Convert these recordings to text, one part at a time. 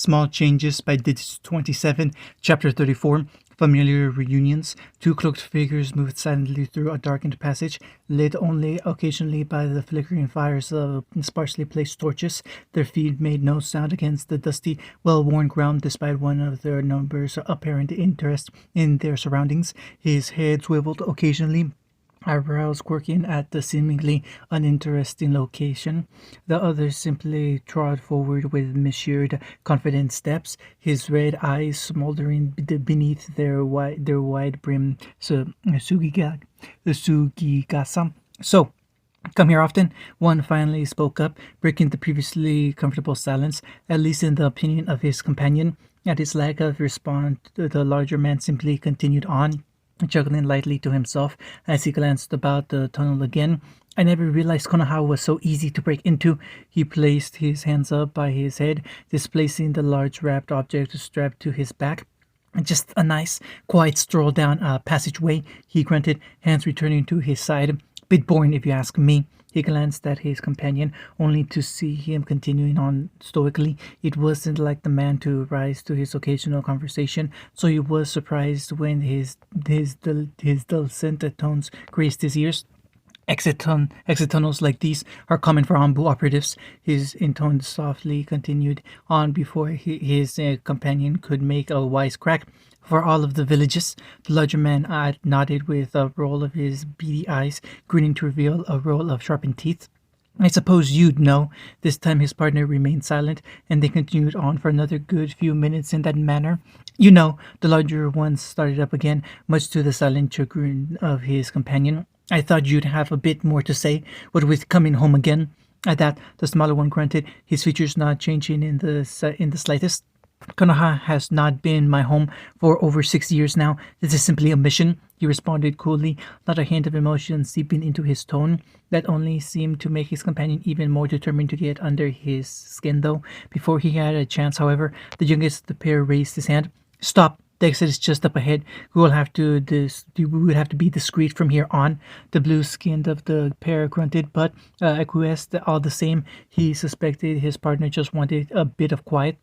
Small Changes by Digits 27, Chapter 34. Familiar reunions. Two cloaked figures moved silently through a darkened passage, lit only occasionally by the flickering fires of sparsely placed torches. Their feet made no sound against the dusty, well-worn ground, despite one of their number's apparent interest in their surroundings. His head swiveled occasionally, eyebrows quirking at the seemingly uninteresting location. The other simply trod forward with measured, confident steps, his red eyes smoldering beneath their wide brim sugigasa. So, come here often? One finally spoke up, breaking the previously comfortable silence, at least in the opinion of his companion. At his lack of response, the larger man simply continued on, chuckling lightly to himself as he glanced about the tunnel again. I never realized Konoha was so easy to break into. He placed his hands up by his head, displacing the large wrapped object strapped to his back. Just a nice, quiet stroll down a passageway, he grunted, hands returning to his side. Bit boring if you ask me. He glanced at his companion, only to see him continuing on stoically. It wasn't like the man to rise to his occasional conversation, so he was surprised when his dulcet tones graced his ears. Exit tunnels like these are common for Ambu operatives. His intoned softly continued on before his companion could make a wise crack. For all of the villages, the larger man nodded with a roll of his beady eyes, grinning to reveal a row of sharpened teeth. I suppose you'd know. This time his partner remained silent, and they continued on for another good few minutes in that manner. You know, the larger one started up again, much to the silent chagrin of his companion. I thought you'd have a bit more to say, what with coming home again. At that, the smaller one grunted, his features not changing in the slightest. Konoha has not been my home for over 6 years now. This is simply a mission, he responded coolly, not a hint of emotion seeping into his tone. That only seemed to make his companion even more determined to get under his skin, though. Before he had a chance, however, the youngest of the pair raised his hand. Stop! The exit is just up ahead. We will have to be discreet from here on. The blue-skinned of the pair grunted, but acquiesced all the same. He suspected his partner just wanted a bit of quiet.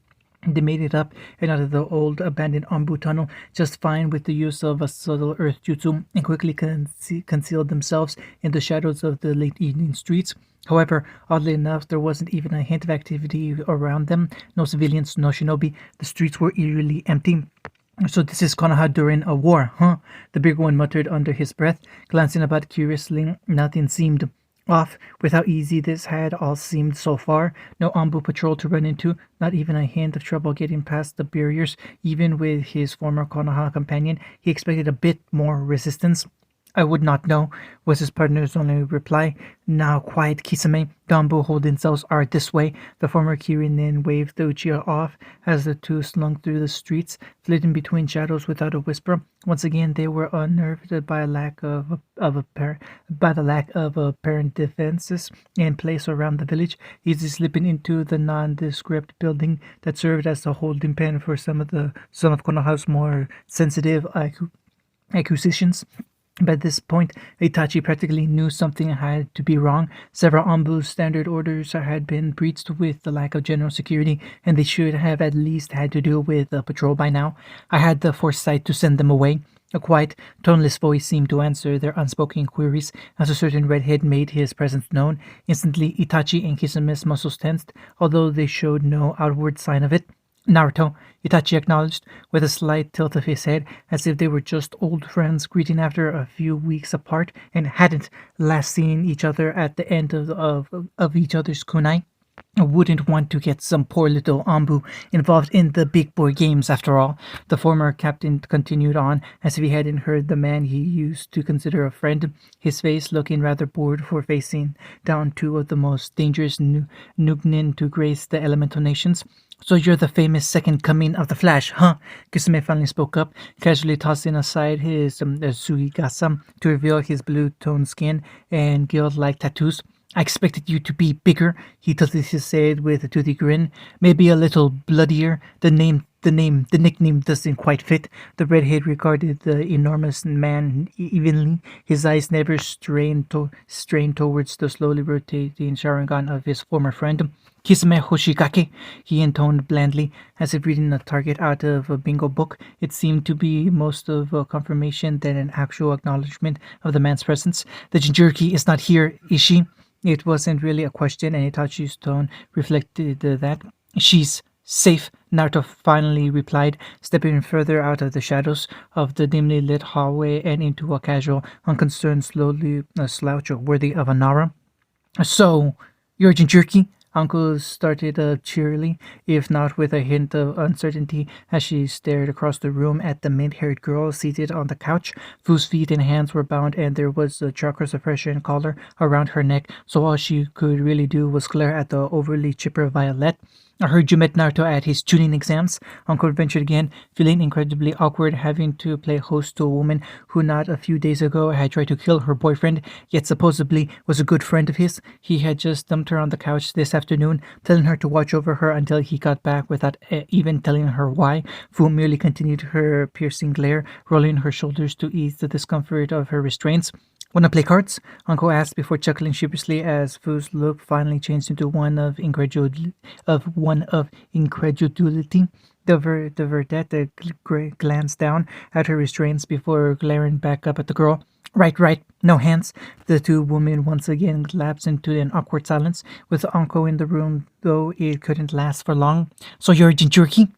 They made it up and out of the old abandoned Ambu tunnel just fine with the use of a subtle earth jutsu, and quickly concealed themselves in the shadows of the late evening streets. However, oddly enough, there wasn't even a hint of activity around them. No civilians, no shinobi. The streets were eerily empty. So this is Konoha during a war, huh? The bigger one muttered under his breath, glancing about curiously. Nothing seemed off with how easy this had all seemed so far. No Ambu patrol to run into, not even a hint of trouble getting past the barriers. Even with his former Konoha companion, he expected a bit more resistance. I would not know, was his partner's only reply. Now quiet, Kisame. The Ambu holding cells are this way. The former Kirinin waved the Uchiha off as the two slunk through the streets, flitting between shadows without a whisper. Once again, they were unnerved by the lack of apparent defenses in place around the village, easily slipping into the nondescript building that served as a holding pen for some of Konoha's more sensitive acquisitions. By this point, Itachi practically knew something had to be wrong. Several Ambu's standard orders had been breached with the lack of general security, and they should have at least had to deal with a patrol by now. I had the foresight to send them away. A quiet, toneless voice seemed to answer their unspoken queries as a certain redhead made his presence known. Instantly, Itachi and Kisame's muscles tensed, although they showed no outward sign of it. Naruto, Itachi acknowledged, with a slight tilt of his head, as if they were just old friends greeting after a few weeks apart and hadn't last seen each other at the end of each other's kunai. I wouldn't want to get some poor little Ambu involved in the big boy games after all. The former captain continued on, as if he hadn't heard the man he used to consider a friend, his face looking rather bored for facing down two of the most dangerous Nugnin to grace the elemental nations. So you're the famous second coming of the Flash, huh? Kisame finally spoke up, casually tossing aside his sugigasa to reveal his blue-toned skin and guild-like tattoos. I expected you to be bigger, he tilted his head with a toothy grin. Maybe a little bloodier. The name the nickname doesn't quite fit. The redhead regarded the enormous man evenly, his eyes never strained towards the slowly rotating Sharingan of his former friend. Kisame Hoshigake, he intoned blandly, as if reading a target out of a bingo book. It seemed to be most of a confirmation than an actual acknowledgement of the man's presence. The Jinchuriki is not here, is she? It wasn't really a question, and Itachi's tone reflected that. She's safe, Naruto finally replied, stepping further out of the shadows of the dimly lit hallway and into a casual, unconcerned, slowly slouch worthy of a Nara. So, you're Jinchuriki? Uncle started cheerily, if not with a hint of uncertainty, as she stared across the room at the mint-haired girl seated on the couch, whose feet and hands were bound, and there was a chakra suppression collar around her neck, so all she could really do was glare at the overly chipper Violet. I heard you met Naruto at his tuning exams. Uncle ventured again, feeling incredibly awkward having to play host to a woman who not a few days ago had tried to kill her boyfriend, yet supposedly was a good friend of his. He had just dumped her on the couch this afternoon, telling her to watch over her until he got back without even telling her why. Fu merely continued her piercing glare, rolling her shoulders to ease the discomfort of her restraints. "Wanna play cards?" Uncle asked before chuckling sheepishly as Fu's look finally changed into one of incredulity. The verdette glanced down at her restraints before glaring back up at the girl. Right, no hands." The two women once again lapsed into an awkward silence. With Uncle in the room, though, it couldn't last for long. "So you're Jinchuriki?"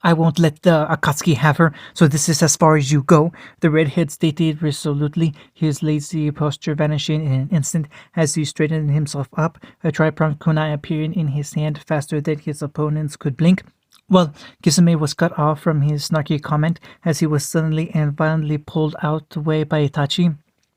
"I won't let the Akatsuki have her, so this is as far as you go," the redhead stated resolutely, his lazy posture vanishing in an instant as he straightened himself up, a tri-pronged kunai appearing in his hand faster than his opponents could blink. Well, Kisame was cut off from his snarky comment as he was suddenly and violently pulled out the way by Itachi.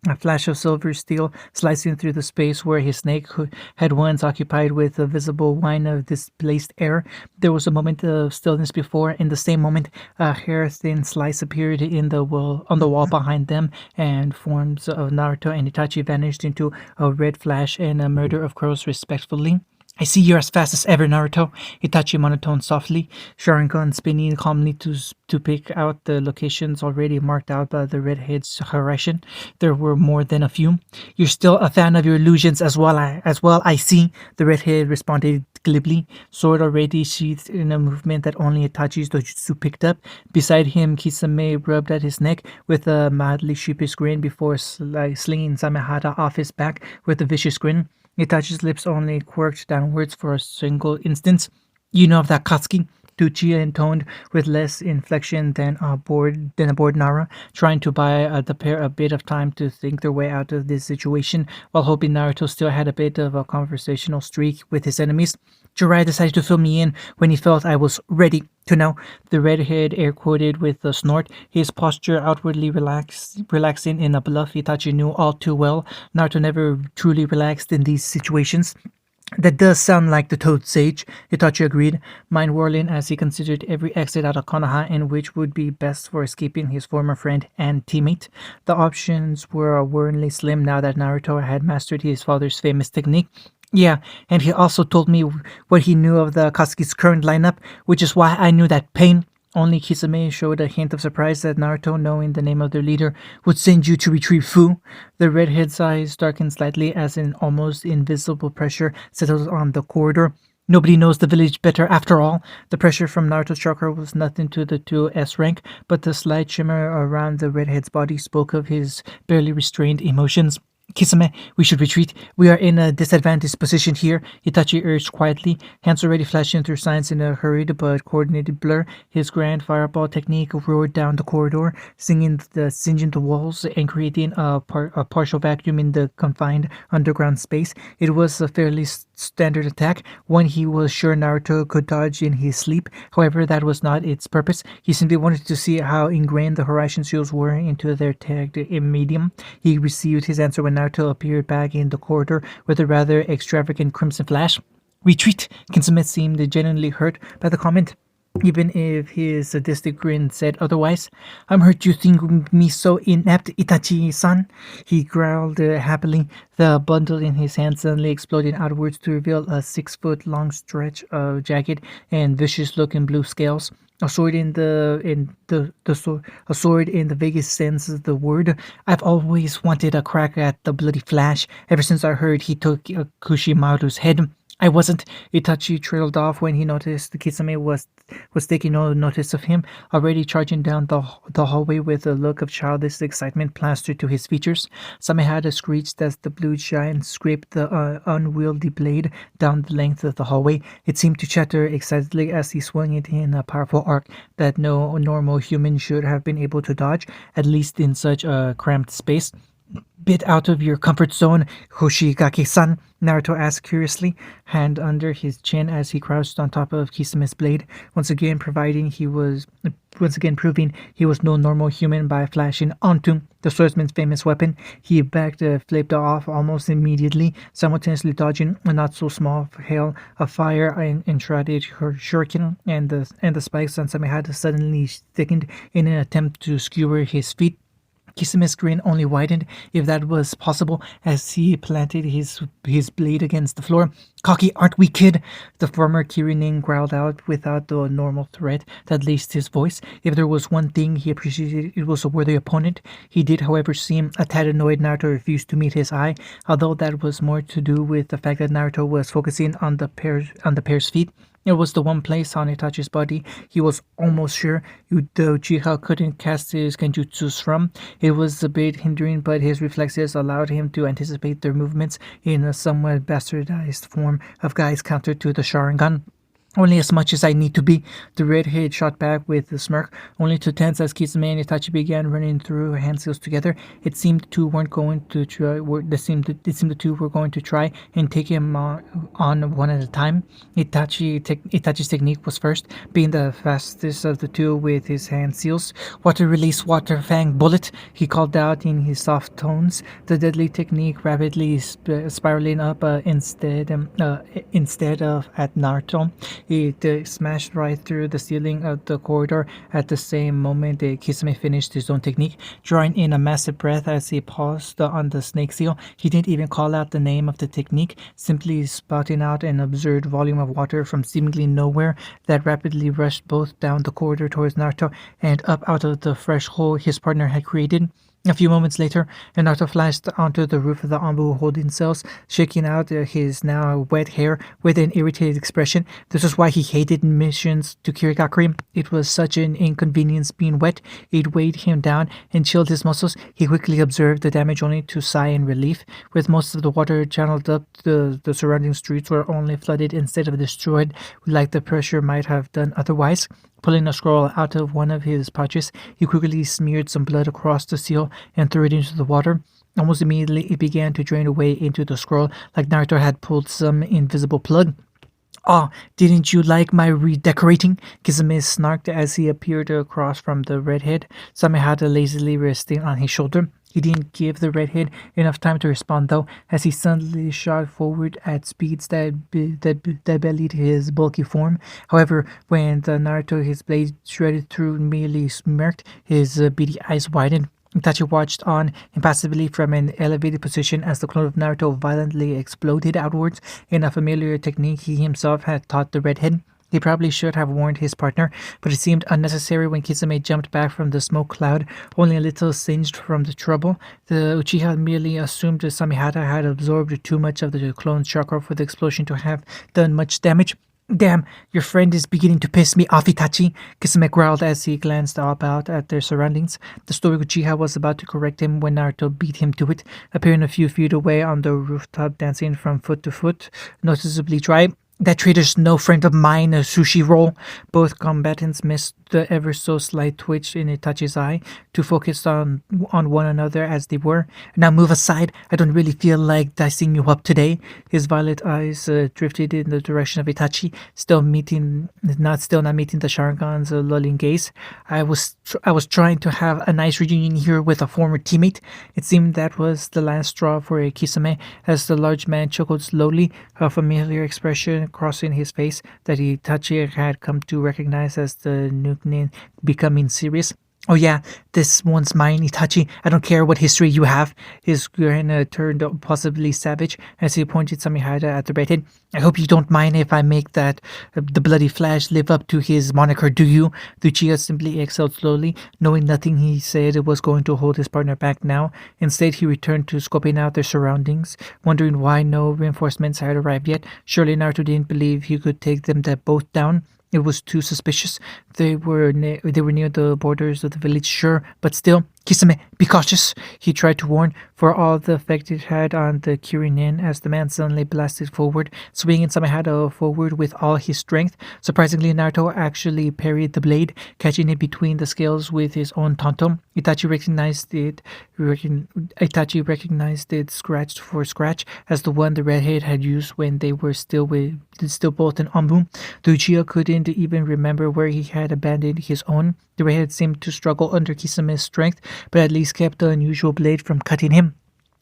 A flash of silver steel slicing through the space where his snake had once occupied with a visible whine of displaced air. There was a moment of stillness before, in the same moment, a hair-thin slice appeared on the wall behind them, and forms of Naruto and Itachi vanished into a red flash and a murder of crows respectively. "I see you're as fast as ever, Naruto," Itachi monotoned softly, Sharingan spinning calmly to pick out the locations already marked out by the redhead's harassment. There were more than a few. "You're still a fan of your illusions as well, I see," the redhead responded glibly, sword already sheathed in a movement that only Itachi's dojutsu picked up. Beside him, Kisame rubbed at his neck with a mildly sheepish grin before slinging Samehada off his back with a vicious grin. Itachi's lips only quirked downwards for a single instant. "You know of that Katsuki?" Tucci intoned with less inflection than a bored Nara, trying to buy the pair a bit of time to think their way out of this situation, while hoping Naruto still had a bit of a conversational streak with his enemies. "Jiraiya decided to fill me in when he felt I was ready to know," the redhead air-quoted with a snort, his posture outwardly relaxing in a bluff Itachi knew all too well. Naruto never truly relaxed in these situations. "That does sound like the Toad Sage," Itachi agreed, mind whirling as he considered every exit out of Konoha and which would be best for escaping his former friend and teammate. The options were worryingly slim now that Naruto had mastered his father's famous technique. "Yeah, and he also told me what he knew of the Akatsuki's current lineup, which is why I knew that pain." Only Kisame showed a hint of surprise that Naruto, knowing the name of their leader, would send you to retrieve Fu. The redhead's eyes darkened slightly as an almost invisible pressure settled on the corridor. "Nobody knows the village better after all." The pressure from Naruto's chakra was nothing to the two S rank, but the slight shimmer around the redhead's body spoke of his barely restrained emotions. "Kisame, we should retreat. We are in a disadvantaged position here," Itachi urged quietly, hands already flashing through signs in a hurried but coordinated blur. His grand fireball technique roared down the corridor, singeing the walls and creating a partial vacuum in the confined underground space. It was a fairly standard attack, one he was sure Naruto could dodge in his sleep. However, that was not its purpose. He simply wanted to see how ingrained the Horizon shields were into their tagged medium. He received his answer when Naruto appeared back in the corridor with a rather extravagant crimson flash. "Retreat!" Kinsame seemed genuinely hurt by the comment. even if his sadistic grin said otherwise. I'm hurt you think me so inept, Itachi-san, he growled happily. The bundle in his hand suddenly exploded outwards to reveal a 6 foot long stretch of jagged and vicious-looking blue scales. A sword a sword in the vaguest sense of the word. I've always wanted a crack at the bloody Flash ever since I heard he took Kushimaru's head. I wasn't. Itachi trailed off when he noticed the Kisame was taking no notice of him, already charging down the hallway with a look of childish excitement plastered to his features. Samehada screeched as the blue giant scraped the unwieldy blade down the length of the hallway. It seemed to chatter excitedly as he swung it in a powerful arc that no normal human should have been able to dodge, at least in such a cramped space. Bit out of your comfort zone, Hoshigaki-san? Naruto asked curiously, hand under his chin as he crouched on top of Kisame's blade, once again proving he was no normal human by flashing onto the swordsman's famous weapon. He flipped off almost immediately, simultaneously dodging a not so small hail of fire and enshrouded her shuriken, and the spikes on Samehada suddenly thickened in an attempt to skewer his feet. Kisame's grin only widened, if that was possible, as he planted his blade against the floor. Cocky, aren't we, kid? The former Kirinin growled out without the normal threat that laced his voice. If there was one thing he appreciated, it was a worthy opponent. He did, however, seem a tad annoyed Naruto refused to meet his eye, although that was more to do with the fact that Naruto was focusing on the pair's feet. It was the one place on Itachi's body he was almost sure the Uchiha couldn't cast his genjutsus from. It was a bit hindering, but his reflexes allowed him to anticipate their movements in a somewhat bastardized form of Gai's counter to the Sharingan. Only as much as I need to be, the redhead shot back with a smirk, only to tense as Kisame and Itachi began running through hand seals together. It seemed the two weren't going to try. It seemed the two were going to try and take him on one at a time. Itachi's technique was first, being the fastest of the two with his hand seals. Water release, water fang bullet, he called out in his soft tones. The deadly technique rapidly spiraling up instead of at Naruto. It smashed right through the ceiling of the corridor. At the same moment, Kisame finished his own technique, drawing in a massive breath as he paused on the snake seal. He didn't even call out the name of the technique, simply spouting out an absurd volume of water from seemingly nowhere that rapidly rushed both down the corridor towards Naruto and up out of the fresh hole his partner had created. A few moments later, Naruto flashed onto the roof of the Anbu holding cells, shaking out his now wet hair with an irritated expression. This was why he hated missions to Kirigakuri. It was such an inconvenience being wet. It weighed him down and chilled his muscles. He quickly observed the damage only to sigh in relief. With most of the water channeled up, the surrounding streets were only flooded instead of destroyed, like the pressure might have done otherwise. Pulling a scroll out of one of his pouches, he quickly smeared some blood across the seal and threw it into the water. Almost immediately, it began to drain away into the scroll, like Naruto had pulled some invisible plug. "Ah, didn't you like my redecorating?" Kisame snarked as he appeared across from the redhead, Samehada lazily resting on his shoulder. He didn't give the redhead enough time to respond, though, as he suddenly shot forward at speeds that bellied his bulky form. However, when the Naruto his blade shredded through merely smirked, his beady eyes widened. Itachi watched on impassively from an elevated position as the clone of Naruto violently exploded outwards in a familiar technique he himself had taught the redhead. He probably should have warned his partner, but it seemed unnecessary when Kisame jumped back from the smoke cloud, only a little singed from the trouble. The Uchiha merely assumed that Samehada had absorbed too much of the clone's chakra for the explosion to have done much damage. "Damn, your friend is beginning to piss me off, Itachi," Kisame growled as he glanced about at their surroundings. The stoic Uchiha was about to correct him when Naruto beat him to it, appearing a few feet away on the rooftop, dancing from foot to foot, noticeably dry. "That traitor's no friend of mine, a sushi roll." Both combatants missed the ever so slight twitch in Itachi's eye to focus on one another as they were. "Now move aside. I don't really feel like dicing you up today." His violet eyes drifted in the direction of Itachi, still not meeting the Sharingan's lulling gaze. I was trying to have a nice reunion here with a former teammate." It seemed that was the last straw for Kisame, as the large man chuckled slowly, a familiar expression crossing his face that Itachi had come to recognize as the nickname becoming serious. Oh yeah, this one's mine, Itachi. I don't care what history you have. His grin turned possibly savage as he pointed Samihada at the redhead. I hope you don't mind if I make that the bloody Flash live up to his moniker, do you? Lucia simply exhaled slowly, knowing nothing he said was going to hold his partner back now. Instead, he returned to scoping out their surroundings, wondering why no reinforcements had arrived yet. Surely Naruto didn't believe he could take them both down. It was too suspicious. They were near the borders of the village, sure, but still. Kisame, be cautious, he tried to warn, for all the effect it had on the Kirinin as the man suddenly blasted forward, swinging Samehada forward with all his strength. Surprisingly, Naruto actually parried the blade, catching it between the scales with his own tanto. Itachi recognized it scratch for scratch as the one the redhead had used when they were still both in Anbu. Uchiha couldn't even remember where he had abandoned his own. The redhead seemed to struggle under Kisame's strength, but at least kept the unusual blade from cutting him.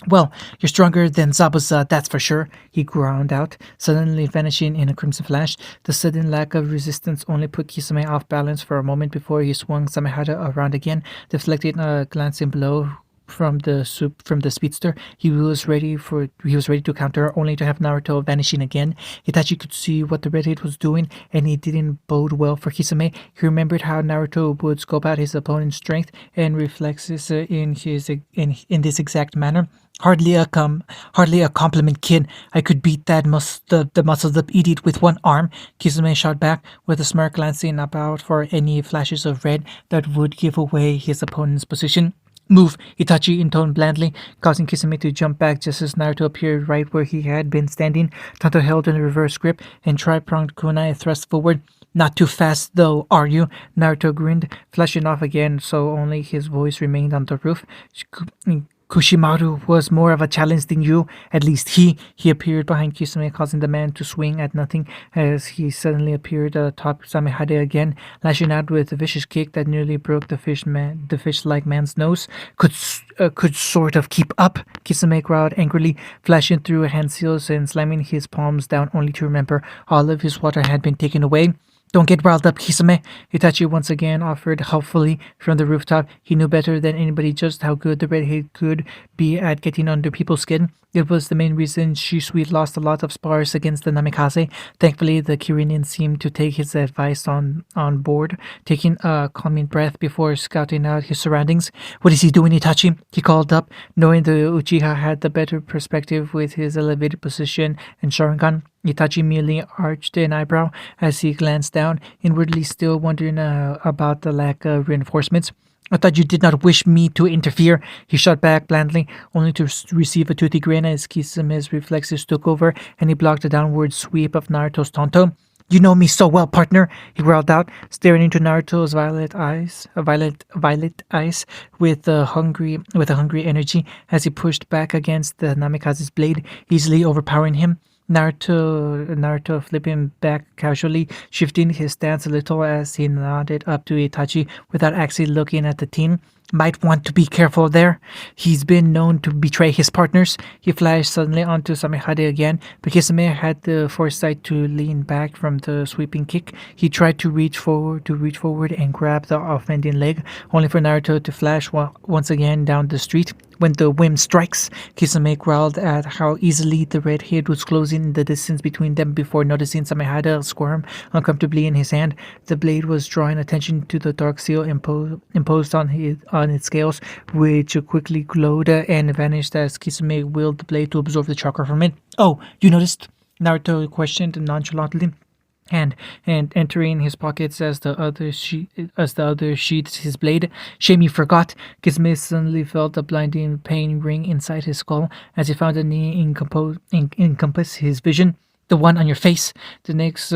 Well, you're stronger than Zabuza, that's for sure, he ground out, suddenly vanishing in a crimson flash. The sudden lack of resistance only put Kisame off balance for a moment before he swung Samehada around again, deflecting a glancing blow from the speedster. He was ready to counter, only to have Naruto vanishing again. Itachi could see what the redhead was doing, and it didn't bode well for Kisame. He remembered how Naruto would scope out his opponent's strength and reflexes in this exact manner. Hardly a compliment, kid. I could beat that the muscled up idiot with one arm. Kisame shot back, with a smirk, glancing about for any flashes of red that would give away his opponent's position. Move, Itachi intoned blandly, causing Kisame to jump back just as Naruto appeared right where he had been standing. Tanto held in a reverse grip and tri-pronged kunai thrust forward. Not too fast, though, are you? Naruto grinned, flashing off again so only his voice remained on the roof. Kushimaru was more of a challenge than you. At least he appeared behind Kisame, causing the man to swing at nothing as he suddenly appeared atop Samehade again, lashing out with a vicious kick that nearly broke the fish-like man's nose. Could sort of keep up, Kisame growled angrily, flashing through hand seals and slamming his palms down only to remember all of his water had been taken away. Don't get riled up, Kisame, Itachi once again offered helpfully from the rooftop. He knew better than anybody just how good the redhead could be at getting under people's skin. It was the main reason Shisui lost a lot of spars against the Namikaze. Thankfully, the Kirinin seemed to take his advice on board, taking a calming breath before scouting out his surroundings. What is he doing, Itachi? He called up, knowing the Uchiha had the better perspective with his elevated position and Sharingan. Itachi merely arched an eyebrow as he glanced down, inwardly still wondering about the lack of reinforcements. I thought you did not wish me to interfere, he shot back blandly, only to receive a toothy grin as Kisame's reflexes took over and he blocked a downward sweep of Naruto's tanto. You know me so well, partner, he growled out, staring into Naruto's violet eyes with a hungry energy as he pushed back against the Namikaze's blade, easily overpowering him. Naruto flipping back casually, shifting his stance a little as he nodded up to Itachi without actually looking at the teen. Might want to be careful there. He's been known to betray his partners. He flashed suddenly onto Samehade again, but Kisame had the foresight to lean back from the sweeping kick. He tried to reach forward and grab the offending leg, only for Naruto to flash once again down the street. When the whim strikes, Kisame growled at how easily the redhead was closing the distance between them before noticing Samehada squirm uncomfortably in his hand. The blade was drawing attention to the dark seal imposed on its scales, which quickly glowed and vanished as Kisame willed the blade to absorb the chakra from it. Oh, you noticed? Naruto questioned nonchalantly. And entering his pockets as the other sheathed his blade. Shame you forgot. Kisame suddenly felt a blinding pain ring inside his skull as he found a knee encompass his vision. The one on your face. The next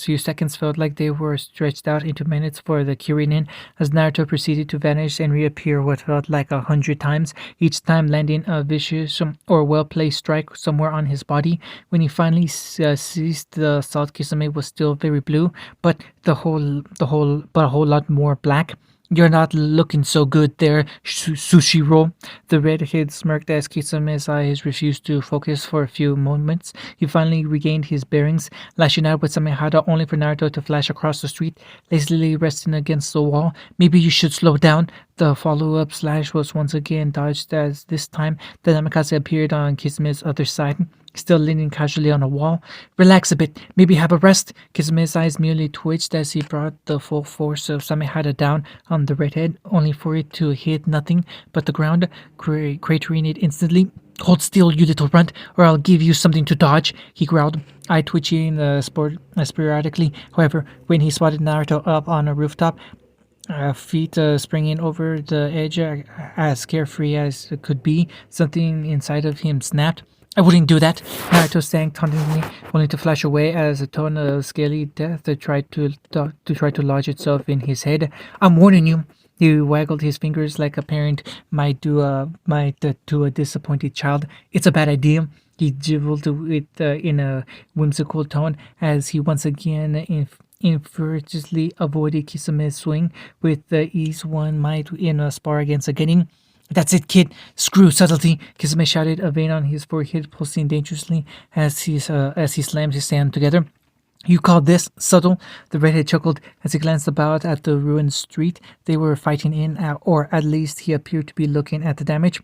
few seconds felt like they were stretched out into minutes for the Kirinin as Naruto proceeded to vanish and reappear what felt like 100 times, each time landing a vicious or well-placed strike somewhere on his body. When he finally ceased, the assault, Kisame was still very blue, but a whole lot more black. You're not looking so good there, sushi roll. The redhead smirked as Kisame's eyes refused to focus for a few moments. He finally regained his bearings, lashing out with Samehada only for Naruto to flash across the street, lazily resting against the wall. Maybe you should slow down. The follow-up slash was once again dodged as this time the Namikaze appeared on Kisame's other side, still leaning casually on a wall. Relax a bit, maybe have a rest. Kisame's eyes merely twitched as he brought the full force of Samehada down on the redhead, only for it to hit nothing but the ground, cratering it instantly. Hold still, you little runt, or I'll give you something to dodge, he growled, eye twitching sporadically. However, when he spotted Naruto up on a rooftop, feet springing over the edge as carefree as it could be, something inside of him snapped. I wouldn't do that, Naruto sang tauntingly, only to flash away as a tone of scaly death tried to lodge itself in his head. I'm warning you. He waggled his fingers like a parent might to a disappointed child. It's a bad idea. He jibbled it in a whimsical tone as he once again infuriously avoided Kisame's swing with the ease one might in a spar against a genin. That's it, kid. Screw subtlety, Kisame shouted, a vein on his forehead pulsing dangerously as he slammed his hand together. You call this subtle? The redhead chuckled as he glanced about at the ruined street they were fighting in, or at least he appeared to be looking at the damage.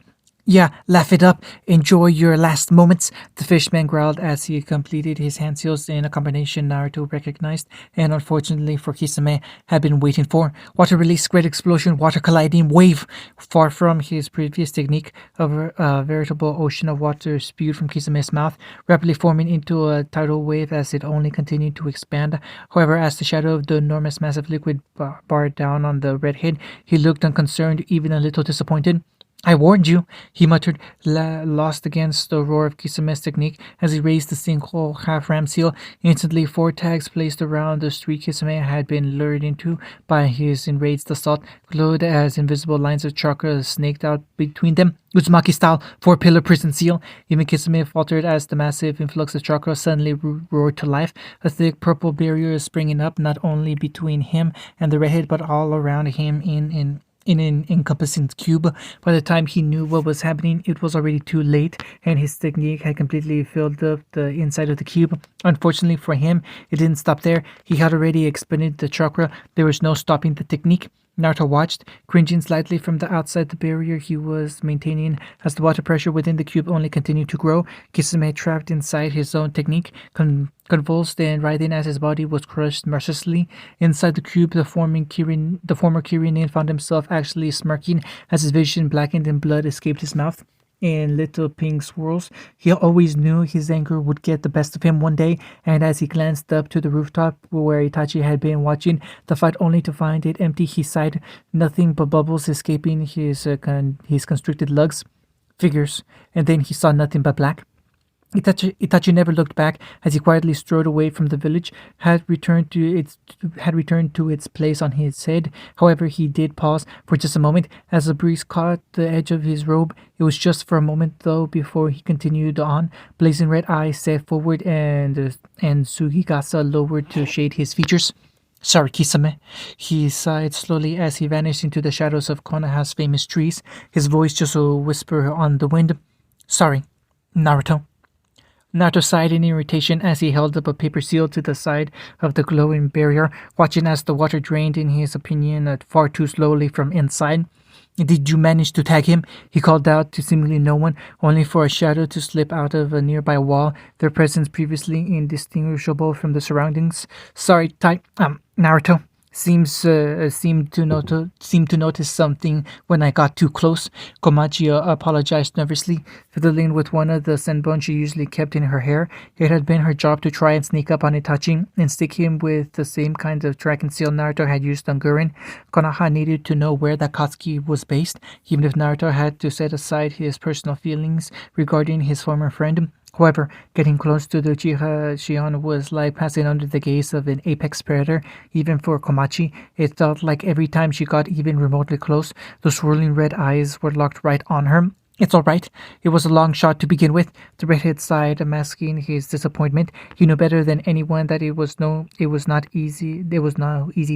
Yeah, laugh it up. Enjoy your last moments, the fishman growled as he completed his hand seals in a combination Naruto recognized and unfortunately for Kisame had been waiting for. Water release, great explosion, water colliding, wave. Far from his previous technique, a veritable ocean of water spewed from Kisame's mouth, rapidly forming into a tidal wave as it only continued to expand. However, as the shadow of the enormous massive liquid barred down on the redhead, he looked unconcerned, even a little disappointed. I warned you, he muttered, lost against the roar of Kisame's technique as he raised the single half-ram seal. Instantly, four tags placed around the street Kisame had been lured into by his enraged assault glowed as invisible lines of chakra snaked out between them. Uzumaki style, four-pillar prison seal. Even Kisame faltered as the massive influx of chakra suddenly roared to life, a thick purple barrier springing up not only between him and the redhead but all around him in an encompassing cube. By the time he knew what was happening, it was already too late, and his technique had completely filled up the inside of the cube. Unfortunately for him, it didn't stop there. He had already expended the chakra. There was no stopping the technique. Naruto watched, cringing slightly from the outside the barrier he was maintaining as the water pressure within the cube only continued to grow. Kisame, trapped inside his own technique, convulsed and writhing as his body was crushed mercilessly. Inside the cube, the former Kirinin found himself actually smirking as his vision blackened and blood escaped his mouth in little pink swirls. He always knew his anger would get the best of him one day, and as he glanced up to the rooftop where Itachi had been watching the fight only to find it empty, he sighed, nothing but bubbles escaping his constricted lugs. Figures. And then he saw nothing but black. Itachi never looked back as he quietly strode away from the village, had returned to its place on his head. However, he did pause for just a moment as the breeze caught the edge of his robe. It was just for a moment, though, before he continued on. Blazing red eyes set forward and Sugigasa lowered to shade his features. Sorry, Kisame. He sighed slowly as he vanished into the shadows of Konoha's famous trees, his voice just a whisper on the wind. Sorry, Naruto. Naruto sighed in irritation as he held up a paper seal to the side of the glowing barrier, watching as the water drained, in his opinion, far too slowly from inside. Did you manage to tag him? He called out to seemingly no one, only for a shadow to slip out of a nearby wall, their presence previously indistinguishable from the surroundings. Sorry, Naruto. Seemed to notice something when I got too close. Komachi apologized nervously, fiddling with one of the senbon she usually kept in her hair. It had been her job to try and sneak up on Itachi and stick him with the same kind of track and seal Naruto had used on Gurin. Konoha needed to know where the Akatsuki was based, even if Naruto had to set aside his personal feelings regarding his former friend. However, getting close to the Uchiha Shion was like passing under the gaze of an apex predator. Even for Komachi, it felt like every time she got even remotely close, the swirling red eyes were locked right on her. It's all right. It was a long shot to begin with. The redhead sighed, masking his disappointment. He knew better than anyone that it was no easy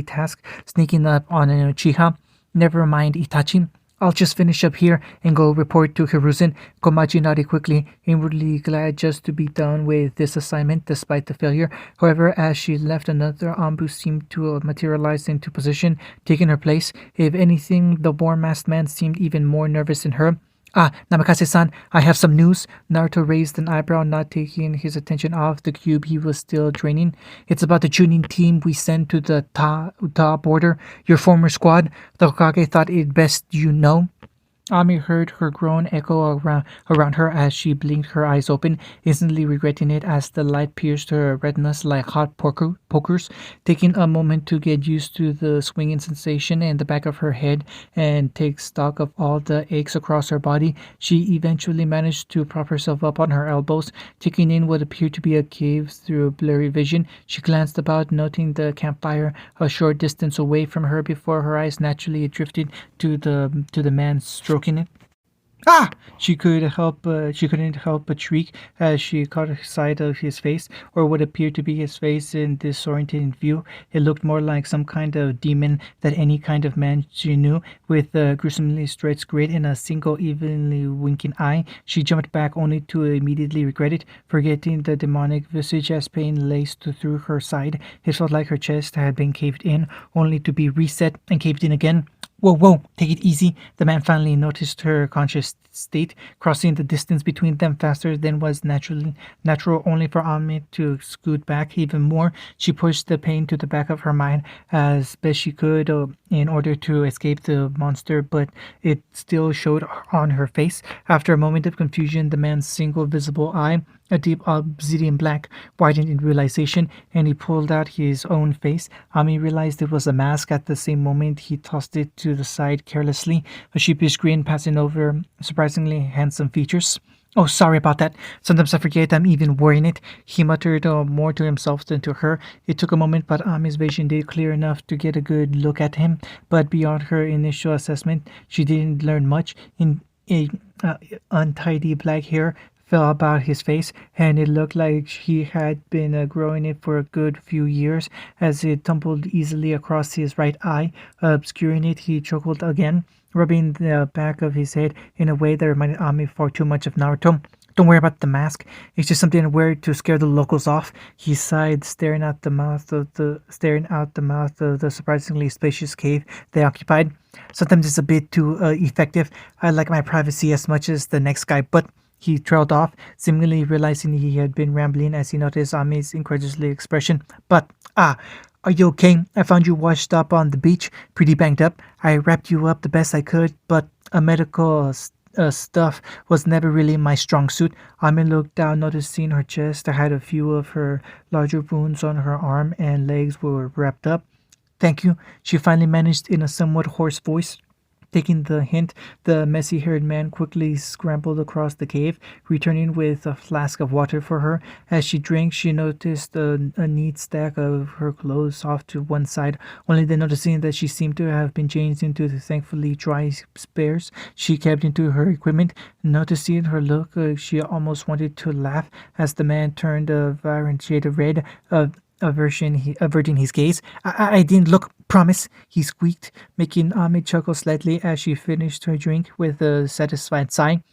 task sneaking up on an Uchiha. Never mind, Itachi. I'll just finish up here and go report to Hiruzen. Komachi nodded quickly, inwardly glad just to be done with this assignment despite the failure. However, as she left, another Ambu seemed to materialize into position, taking her place. If anything, the war-masked man seemed even more nervous than her. Ah, Namakase-san, I have some news. Naruto raised an eyebrow, not taking his attention off the cube he was still draining. It's about the tuning team we sent to the Ta border, your former squad. The Hokage thought it best you know. Ami heard her groan echo around her as she blinked her eyes open, instantly regretting it as the light pierced her retinas like hot pokers. Taking a moment to get used to the swinging sensation in the back of her head and take stock of all the aches across her body, she eventually managed to prop herself up on her elbows. Taking in what appeared to be a cave through blurry vision, she glanced about, noting the campfire a short distance away from her before her eyes naturally drifted to the man stroking it. Ah! She couldn't help but shriek as she caught sight of his face, or what appeared to be his face in this disorienting view. It looked more like some kind of demon than any kind of man she knew, with a gruesomely stretched grin and a single evenly winking eye. She jumped back only to immediately regret it, forgetting the demonic visage as pain laced through her side. It felt like her chest had been caved in, only to be reset and caved in again. Whoa, whoa, take it easy. The man finally noticed her conscious state, crossing the distance between them faster than was natural, only for Ami to scoot back even more. She pushed the pain to the back of her mind as best she could in order to escape the monster, but it still showed on her face. After a moment of confusion, the man's single visible eye, a deep obsidian black, widened in realization, and he pulled out his own face. Ami realized it was a mask. At the same moment, he tossed it to the side carelessly, a sheepish grin passing over surprisingly handsome features. Oh, sorry about that. Sometimes I forget I'm even wearing it. He muttered more to himself than to her. It took a moment, but Ami's vision did clear enough to get a good look at him. But beyond her initial assessment, she didn't learn much. In a untidy black hair fell about his face, and it looked like he had been growing it for a good few years. As it tumbled easily across his right eye, obscuring it, he chuckled again, rubbing the back of his head in a way that reminded Ami far too much of Naruto. Don't worry about the mask. It's just something I wear to scare the locals off. He sighed, staring out the mouth of the surprisingly spacious cave they occupied. Sometimes it's a bit too effective. I like my privacy as much as the next guy, but he trailed off, seemingly realizing he had been rambling as he noticed Ami's incredulous expression. But, are you okay? I found you washed up on the beach, pretty banged up. I wrapped you up the best I could, but a medical stuff was never really my strong suit. Ami looked down, noticing her chest had a few of her larger wounds on her arm and legs were wrapped up. Thank you, she finally managed in a somewhat hoarse voice. Taking the hint, the messy-haired man quickly scrambled across the cave, returning with a flask of water for her. As she drank, she noticed a neat stack of her clothes off to one side, only then noticing that she seemed to have been changed into the thankfully dry spares she kept into her equipment. Noticing her look, she almost wanted to laugh as the man turned a vibrant shade of red, averting his gaze. I didn't look, promise, he squeaked, making Ami chuckle slightly as she finished her drink with a satisfied sigh.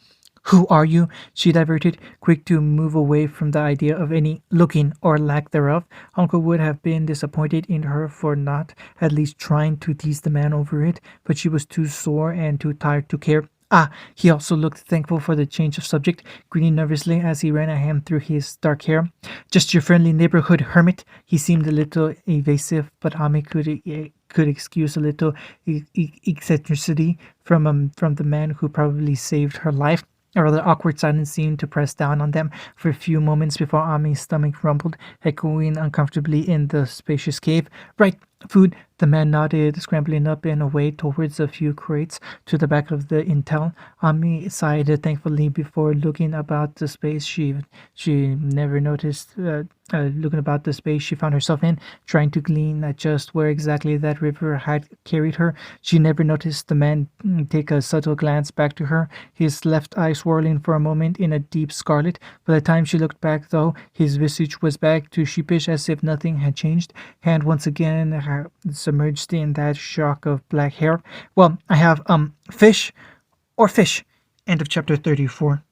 Who are you? She diverted, quick to move away from the idea of any looking or lack thereof. Uncle would have been disappointed in her for not at least trying to tease the man over it, but she was too sore and too tired to care. He also looked thankful for the change of subject, grinning nervously as he ran a hand through his dark hair. Just your friendly neighborhood hermit. He seemed a little evasive, but Ami could excuse a little eccentricity from the man who probably saved her life. A rather awkward silence seemed to press down on them for a few moments before Ami's stomach rumbled, echoing uncomfortably in the spacious cave. Right, food. The man nodded, scrambling up and away towards a few crates to the back of the intel. Ami sighed thankfully before looking about the space she never noticed. Looking about the space she found herself in, trying to glean at just where exactly that river had carried her. She never noticed the man take a subtle glance back to her, his left eye swirling for a moment in a deep scarlet. By the time she looked back, though, his visage was back to sheepish as if nothing had changed. Hand once again submerged in that shock of black hair. Well, I have fish or fish. End of chapter 34.